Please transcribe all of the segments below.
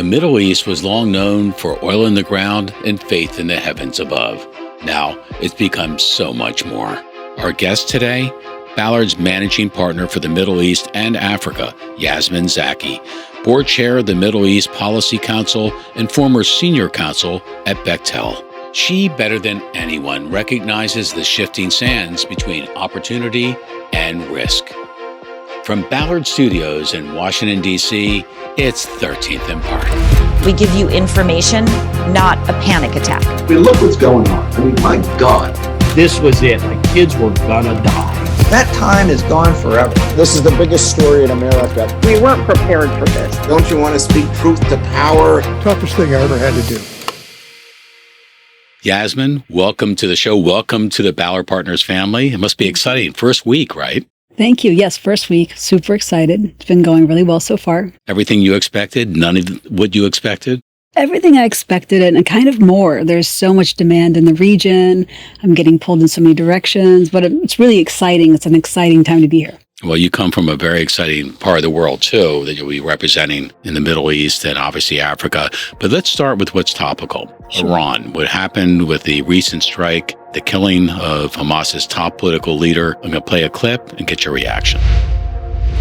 The Middle East was long known for oil in the ground and faith in the heavens above. Now, it's become so much more. Our guest today, Ballard's managing partner for the Middle East and Africa, Jasmine Zaki, board chair of the Middle East Policy Council and former senior counsel at Bechtel. She, better than anyone, recognizes the shifting sands between opportunity and risk. From Ballard Studios in Washington, D.C., it's 13th and Park. We give you information, not a panic attack. I mean, look what's going on. I mean, my God. This was it. The kids were gonna die. That time is gone forever. This is the biggest story in America. We weren't prepared for this. Don't you want to speak truth to power? Toughest thing I ever had to do. Jasmine, welcome to the show. Welcome to the Ballard Partners family. It must be exciting. First week, right? Thank you. Yes, first week. Super excited. It's been going really well so far. Everything you expected? None of what you expected? Everything I expected and kind of more. There's so much demand in the region. I'm getting pulled in so many directions, but it's really exciting. It's an exciting time to be here. Well, you come from a very exciting part of the world, too, that you'll be representing in the Middle East and obviously Africa. But let's start with what's topical. Sure. Iran. What happened with the recent strike, the killing of Hamas's top political leader. I'm going to play a clip and get your reaction.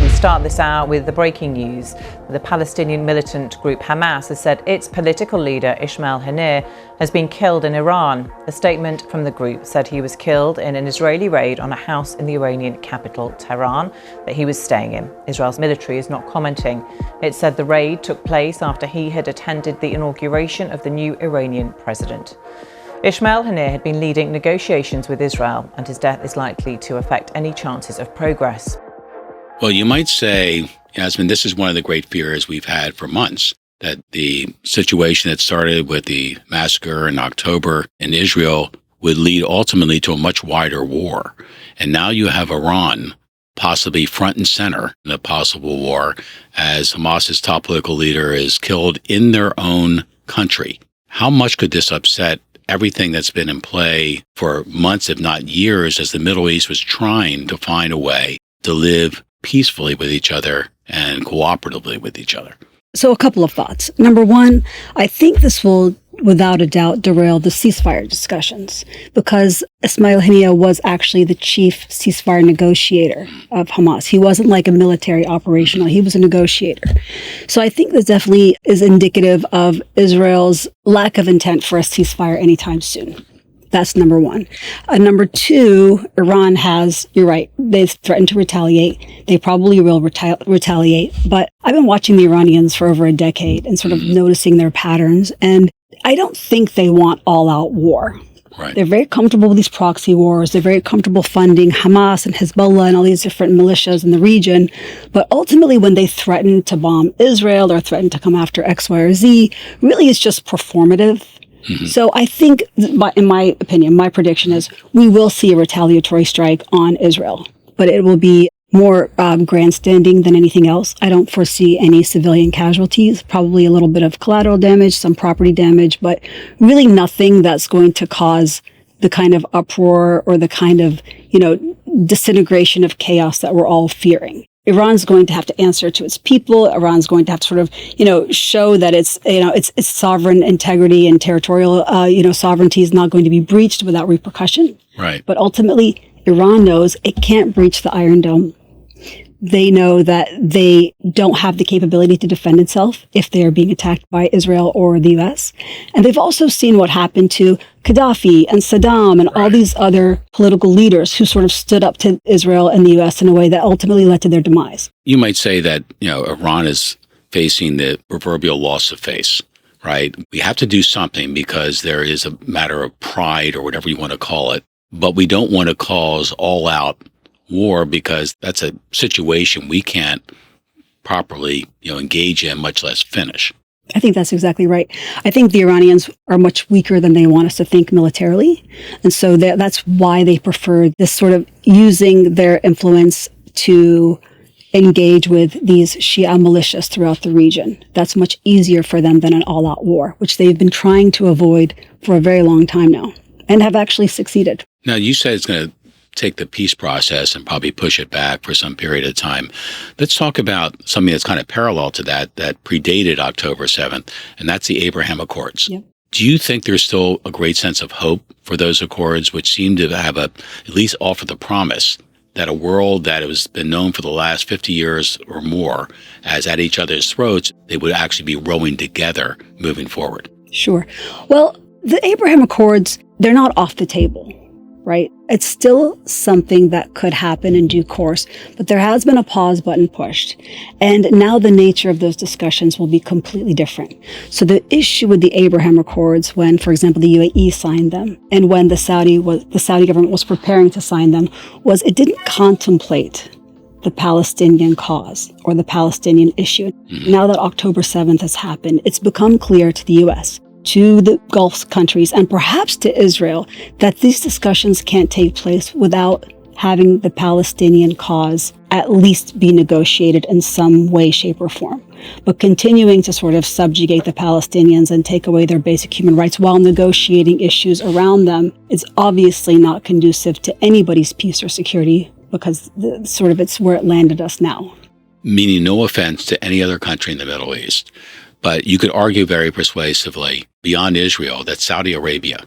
We start this out with the breaking news. The Palestinian militant group Hamas has said its political leader, Ismail Haniyeh, has been killed in Iran. A statement from the group said he was killed in an Israeli raid on a house in the Iranian capital, Tehran, that he was staying in. Israel's military is not commenting. It said the raid took place after he had attended the inauguration of the new Iranian president. Ismail Haniyeh had been leading negotiations with Israel, and his death is likely to affect any chances of progress. Well, you might say, Jasmine, this is one of the great fears we've had for months, that the situation that started with the massacre in October in Israel would lead ultimately to a much wider war. And now you have Iran possibly front and center in a possible war as Hamas's top political leader is killed in their own country. How much could this upset everything that's been in play for months, if not years, as the Middle East was trying to find a way to live peacefully with each other and cooperatively with each other? So a couple of thoughts. Number one, I think this will, without a doubt, derail the ceasefire discussions because Ismail Haniyeh was actually the chief ceasefire negotiator of Hamas. He wasn't like a military operational. He was a negotiator. So I think this definitely is indicative of Israel's lack of intent for a ceasefire anytime soon. That's number one. Number two, Iran has, you're right, they've threatened to retaliate. They probably will retaliate. But I've been watching the Iranians for over a decade and sort of noticing their patterns. And I don't think they want all-out war. Right. They're very comfortable with these proxy wars. They're very comfortable funding Hamas and Hezbollah and all these different militias in the region. But ultimately, when they threaten to bomb Israel or threaten to come after X, Y, or Z, really it's just performative. Mm-hmm. So I think, in my opinion, my prediction is we will see a retaliatory strike on Israel, but it will be more grandstanding than anything else. I don't foresee any civilian casualties, probably a little bit of collateral damage, some property damage, but really nothing that's going to cause the kind of uproar or the kind of, disintegration of chaos that we're all fearing. Iran's going to have to answer to its people. Iran's going to have to sort of, show that its sovereign integrity and territorial, sovereignty is not going to be breached without repercussion. Right. But ultimately, Iran knows it can't breach the Iron Dome. They know that they don't have the capability to defend itself if they are being attacked by Israel or the U.S. And they've also seen what happened to Gaddafi and Saddam and all these other political leaders who sort of stood up to Israel and the U.S. in a way that ultimately led to their demise. You might say that, Iran is facing the proverbial loss of face, right? We have to do something because there is a matter of pride or whatever you want to call it, but we don't want to cause all-out war because that's a situation we can't properly, engage in, much less finish. I think that's exactly right. I think the Iranians are much weaker than they want us to think militarily. And so that's why they prefer this sort of using their influence to engage with these Shia militias throughout the region. That's much easier for them than an all-out war, which they've been trying to avoid for a very long time now and have actually succeeded. Now, you said it's going to take the peace process and probably push it back for some period of time. Let's talk about something that's kind of parallel to that predated October 7th, and that's the Abraham Accords. Yep. Do you think there's still a great sense of hope for those accords, which seem to have at least offer the promise that a world that has been known for the last 50 years or more as at each other's throats, they would actually be rowing together moving forward? Sure. Well, the Abraham Accords, they're not off the table, right? It's still something that could happen in due course, but there has been a pause button pushed. And now the nature of those discussions will be completely different. So the issue with the Abraham Accords, when, for example, the UAE signed them, and when the Saudi government was preparing to sign them, was it didn't contemplate the Palestinian cause or the Palestinian issue. Now that October 7th has happened, it's become clear to the U.S., to the Gulf countries, and perhaps to Israel, that these discussions can't take place without having the Palestinian cause at least be negotiated in some way, shape, or form. But continuing to sort of subjugate the Palestinians and take away their basic human rights while negotiating issues around them is obviously not conducive to anybody's peace or security, because it's where it landed us now. Meaning no offense to any other country in the Middle East, but you could argue very persuasively beyond Israel that Saudi Arabia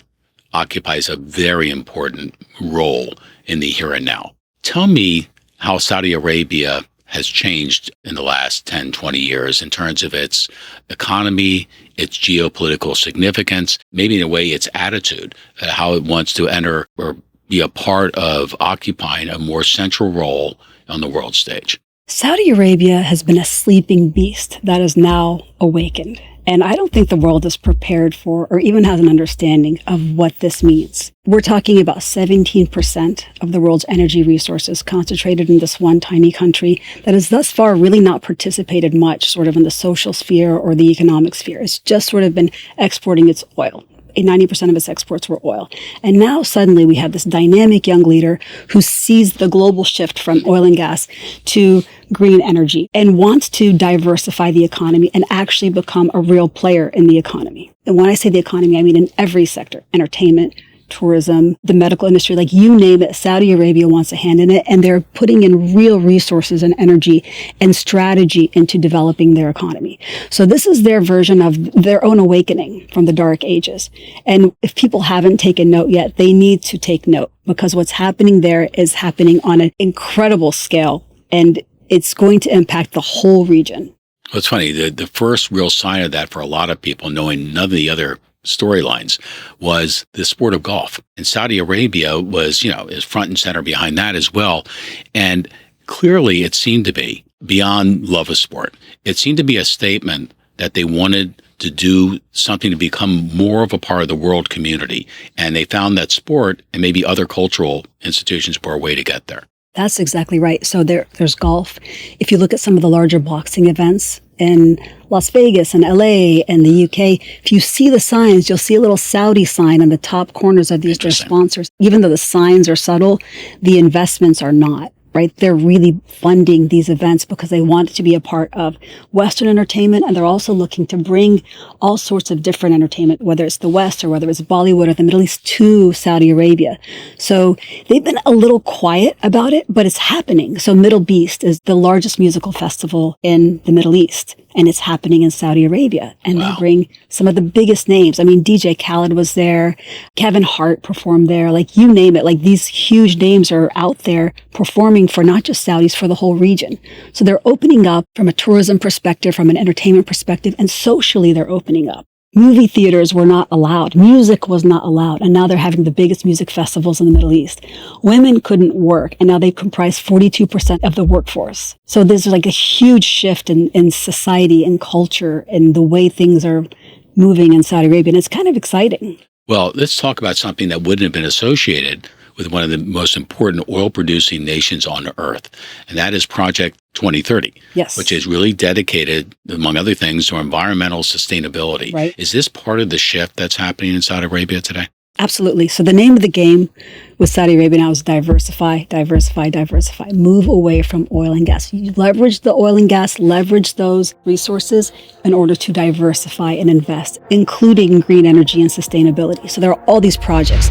occupies a very important role in the here and now. Tell me how Saudi Arabia has changed in the last 10, 20 years in terms of its economy, its geopolitical significance, maybe in a way its attitude, how it wants to enter or be a part of occupying a more central role on the world stage. Saudi Arabia has been a sleeping beast that is now awakened. And I don't think the world is prepared for or even has an understanding of what this means. We're talking about 17% of the world's energy resources concentrated in this one tiny country that has thus far really not participated much sort of in the social sphere or the economic sphere. It's just sort of been exporting its oil. 90% of its exports were oil. And now suddenly we have this dynamic young leader who sees the global shift from oil and gas to green energy and wants to diversify the economy and actually become a real player in the economy. And when I say the economy, I mean in every sector: entertainment, tourism, the medical industry, like you name it. Saudi Arabia wants a hand in it, and they're putting in real resources and energy and strategy into developing their economy. So this is their version of their own awakening from the dark ages. And if people haven't taken note yet, they need to take note, because what's happening there is happening on an incredible scale, and it's going to impact the whole region. Well, it's funny. The first real sign of that for a lot of people, knowing none of the other storylines, was the sport of golf. And Saudi Arabia was, is front and center behind that as well. And clearly it seemed to be, beyond love of sport, it seemed to be a statement that they wanted to do something to become more of a part of the world community. And they found that sport and maybe other cultural institutions were a way to get there. That's exactly right. So there's golf. If you look at some of the larger boxing events in Las Vegas and LA and the UK, if you see the signs, you'll see a little Saudi sign on the top corners of their sponsors. Even though the signs are subtle, the investments are not, right? They're really funding these events because they want it to be a part of Western entertainment, and they're also looking to bring all sorts of different entertainment, whether it's the West or whether it's Bollywood or the Middle East, to Saudi Arabia. So they've been a little quiet about it, but it's happening. So Middle Beast is the largest musical festival in the Middle East, and it's happening in Saudi Arabia. And They bring some of the biggest names. I mean, DJ Khaled was there. Kevin Hart performed there. Like, you name it. Like, these huge names are out there performing for not just Saudis, for the whole region. So they're opening up from a tourism perspective, from an entertainment perspective, and socially they're opening up. Movie theaters were not allowed. Music was not allowed. And now they're having the biggest music festivals in the Middle East. Women couldn't work, and now they comprise 42% of the workforce. So there's like a huge shift in society and culture and the way things are moving in Saudi Arabia. And it's kind of exciting. Well, let's talk about something that wouldn't have been associated with one of the most important oil-producing nations on earth, and that is Project 2030, yes, which is really dedicated, among other things, to environmental sustainability. Right. Is this part of the shift that's happening in Saudi Arabia today? Absolutely. So the name of the game with Saudi Arabia now is diversify, diversify, diversify. Move away from oil and gas. You leverage the oil and gas, leverage those resources in order to diversify and invest, including green energy and sustainability. So there are all these projects.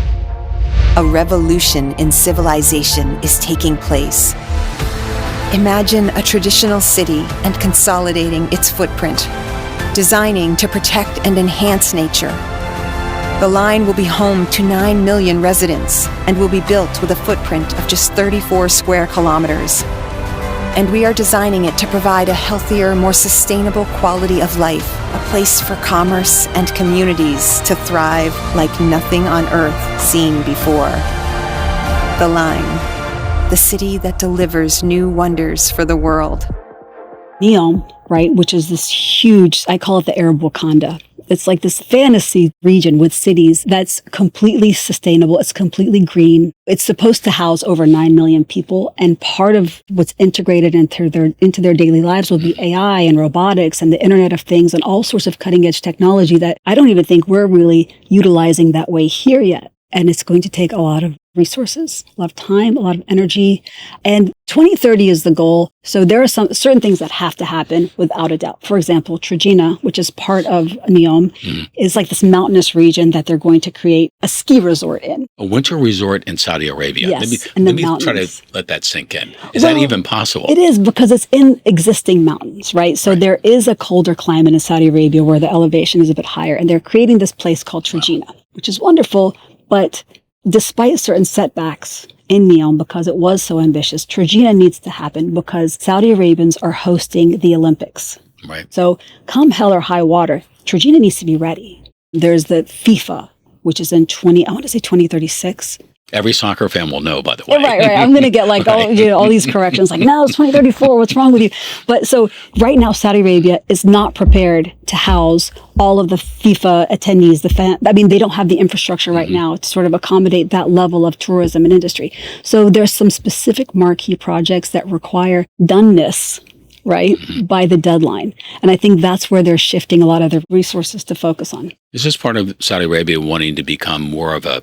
A revolution in civilization is taking place. Imagine a traditional city and consolidating its footprint, designing to protect and enhance nature. The line will be home to 9 million residents and will be built with a footprint of just 34 square kilometers. And we are designing it to provide a healthier, more sustainable quality of life, a place for commerce and communities to thrive like nothing on earth seen before. The Line, the city that delivers new wonders for the world. Neom, right, which is this huge, I call it the Arab Wakanda. It's like this fantasy region with cities that's completely sustainable. It's completely green. It's supposed to house over 9 million people. And part of what's integrated into their daily lives will be AI and robotics and the Internet of Things and all sorts of cutting edge technology that I don't even think we're really utilizing that way here yet. And it's going to take a lot of resources, a lot of time, a lot of energy. And 2030 is the goal. So there are some certain things that have to happen without a doubt. For example, Trojena, which is part of Neom, is like this mountainous region that they're going to create a ski resort in. A winter resort in Saudi Arabia. Yes, let me try to let that sink in. Is that even possible? It is, because it's in existing mountains, right? So there is a colder climate in Saudi Arabia where the elevation is a bit higher. And they're creating this place called Trojena, which is wonderful. But despite certain setbacks in Neom, because it was so ambitious, Trojena needs to happen because Saudi Arabians are hosting the Olympics. Right. So come hell or high water, Trojena needs to be ready. There's the FIFA, which is in 2036. Every soccer fan will know, by the way. Right. I'm going to get like all these corrections, like, no, it's 2034. What's wrong with you? But so right now, Saudi Arabia is not prepared to house all of the FIFA attendees. They don't have the infrastructure right now to sort of accommodate that level of tourism and industry. So there's some specific marquee projects that require doneness, right, by the deadline. And I think that's where they're shifting a lot of their resources to focus on. Is this part of Saudi Arabia wanting to become more of a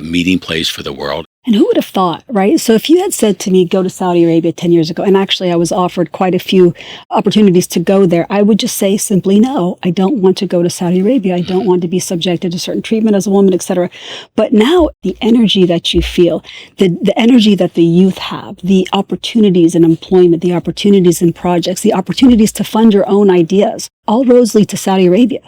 meeting place for the world? And who would have thought, right? So if you had said to me, go to Saudi Arabia 10 years ago, and actually I was offered quite a few opportunities to go there, I would just say simply, no, I don't want to go to Saudi Arabia. I don't want to be subjected to certain treatment as a woman, etc. But now the energy that you feel, the energy that the youth have, the opportunities in employment, the opportunities in projects, the opportunities to fund your own ideas, all roads lead to Saudi Arabia.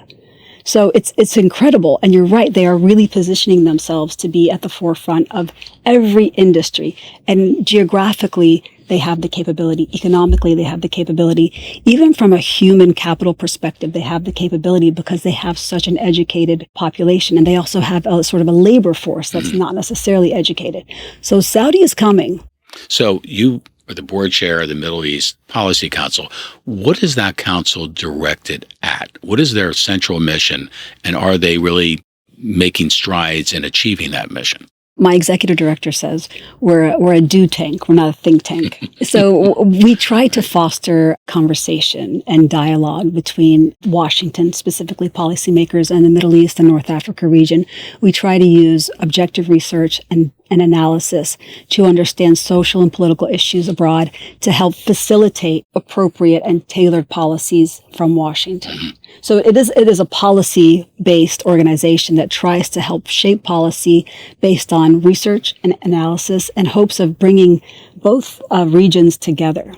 So it's incredible. And you're right. They are really positioning themselves to be at the forefront of every industry. And geographically, they have the capability. Economically, they have the capability. Even from a human capital perspective, they have the capability because they have such an educated population. And they also have a sort of a labor force that's not necessarily educated. So Saudi is coming. So you are the board chair of the Middle East Policy Council. What is that council directed at? What is their central mission? And are they really making strides in achieving that mission? My executive director says we're a do tank. We're not a think tank. So we try to foster conversation and dialogue between Washington, specifically policymakers, and the Middle East and North Africa region. We try to use objective research and analysis to understand social and political issues abroad to help facilitate appropriate and tailored policies from Washington. So it is a policy-based organization that tries to help shape policy based on research and analysis and hopes of bringing both regions together.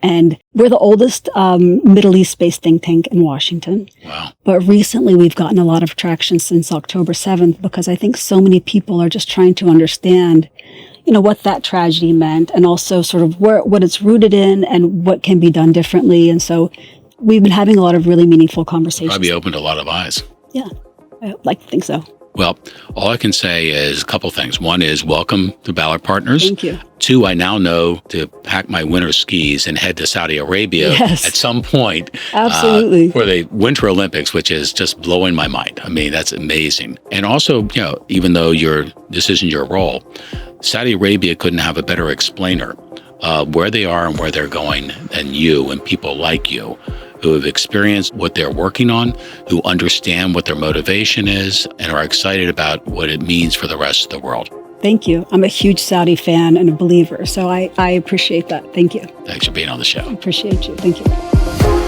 And we're the oldest Middle East-based think tank in Washington. Wow. But recently we've gotten a lot of traction since October 7th because I think so many people are just trying to understand, what that tragedy meant and also sort of what it's rooted in and what can be done differently. And so we've been having a lot of really meaningful conversations. Probably opened a lot of eyes. Yeah, I like to think so. Well, all I can say is a couple things. One is welcome to Ballard Partners. Thank you. Two, I now know to pack my winter skis and head to Saudi Arabia at some point. Absolutely. For the Winter Olympics, which is just blowing my mind. I mean, that's amazing. And also, even though this isn't your role, Saudi Arabia couldn't have a better explainer where they are and where they're going than you and people like you, who have experienced what they're working on, who understand what their motivation is, and are excited about what it means for the rest of the world. Thank you. I'm a huge Saudi fan and a believer, so I appreciate that. Thank you. Thanks for being on the show. I appreciate you. Thank you.